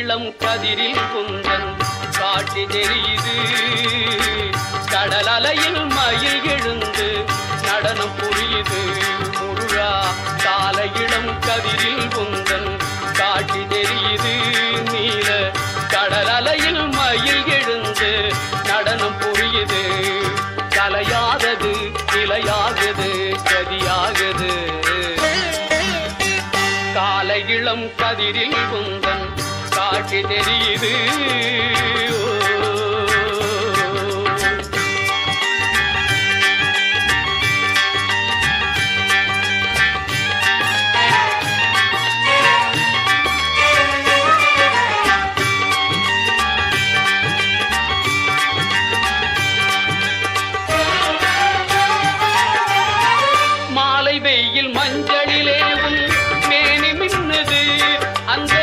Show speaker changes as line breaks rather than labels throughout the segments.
இளம் கதிரில் குந்தன் காட்சி தெரியுது. கடல் அலையில் மயில் எழுந்து நடனம் புரியுது. முருகா கால இளம் கதிரில் குந்தன் காட்சி தெரியுது. நீல கடல் அலையில் மயில் எழுந்து நடனம் புரியுது. கலையாதது நிலையாகுது கதியாகுது. காலை இளம் கதிரில் குந்தன் காட்சி தெரியுது. மாலை வெயில் மஞ்சளிலே மேனி மின்னுது. அந்த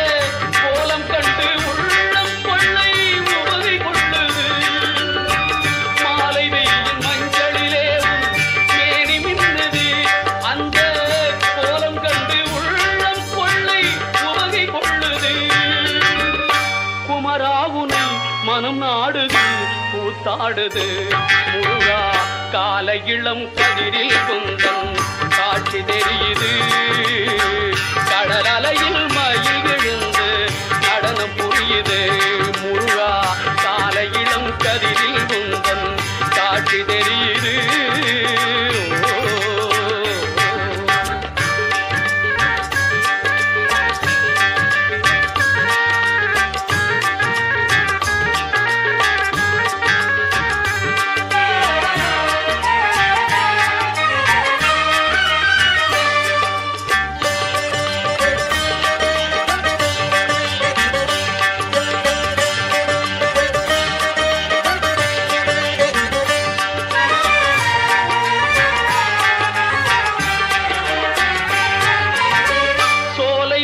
கோலம் கண்டு உள்ளம் கொள்ளை உவகை கொள்ளுது. மாலை வெயில் மஞ்சளிலே மேனி மின்னுது. அந்த கோலம் கண்டு உள்ளம் கொள்ளை உவகை கொள்ளுது. குமராவுனை மனம் நாடுது கூத்தாடுது. முருகா கால இளம் கதிரில் குந்தன் காட்சி தெரியுது. கடல் அலையில் மயில் எழுந்து நடனம் புரியுது. முருகா கால இளம் கதிரில் குந்தன் காட்சி தெரியுது.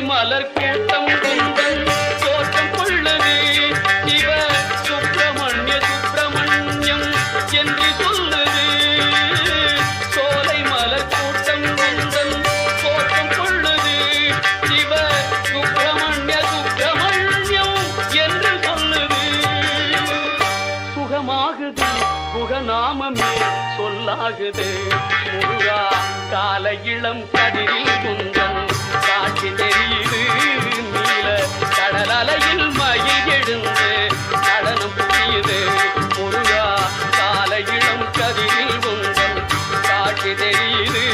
மலர் கூட்டம் குந்தன் தோற்றம் கொள்ளுது. சிவ சுப்பிரமணிய சுப்பிரமணியம் என்று சொல்லுது. சோலை மலர் கூட்டம் குந்தன் தோற்றம் கொள்ளுது. சிவ சுப்பிரமணிய சுப்பிரமணியம் என்று சொல்லுது. சுகமாகுது சுகநாமமே சொல்லாகுது. முருகா கால இளம் கதிரில் குந்தன் காட்சி தெரியுது. நீல கடல் அலையில் மயில் எழுந்து நடனம் புரியுது. முருகா கால இளம் கதிரில் குந்தன் காட்சி தெரியுது.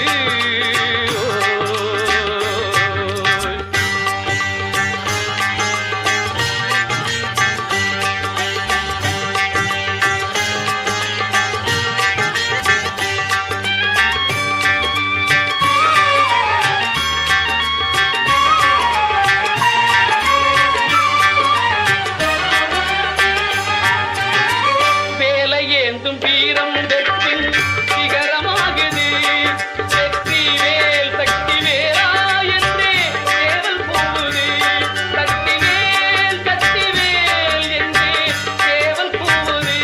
வீரம் வெற்றின் சிகரமாகுது. வெற்றி வேல் சக்தி வேலா என்றே தேவல் போகுது. சக்தி வேல் என்றே தேவல் போகுது.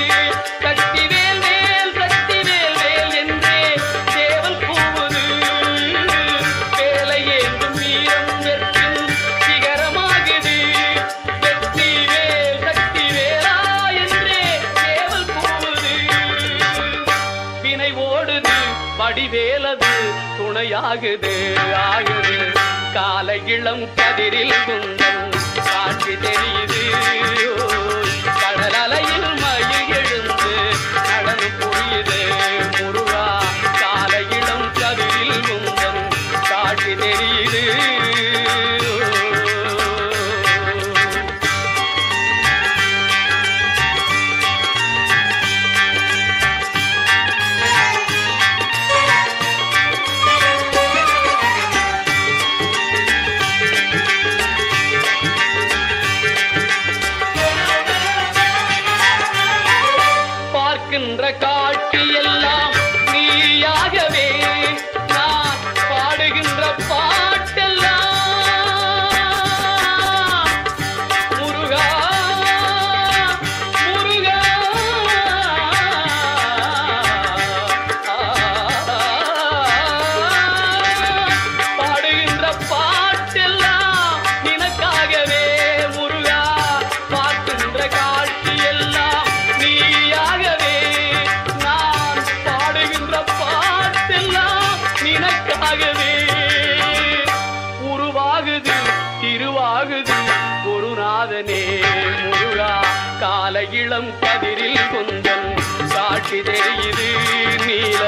சக்தி வேல் சக்தி வேல் என்றே தேவல் போகுது. வேலை ஏந்தும் வீரம் வெற்றின் சிகரமாகுது. வெற்றி வேல் சக்தி வேலா என்றே தேவல் போகுது. வினை ஓடுது வடிவேலது துணையாகுது ஆகுது. கால இளம் கதிரில் குந்தன் காட்சி தெரியுது. கடல் அலையில் மயில் எழுந்து நடனம் புரியுது. முருகா கால இளம் கதிரில் குந்தன் காட்சி தெரியுது. நாதனே முருகா கால இளம் கதிரில் கொஞ்சம் காட்சி தெரியுது நீல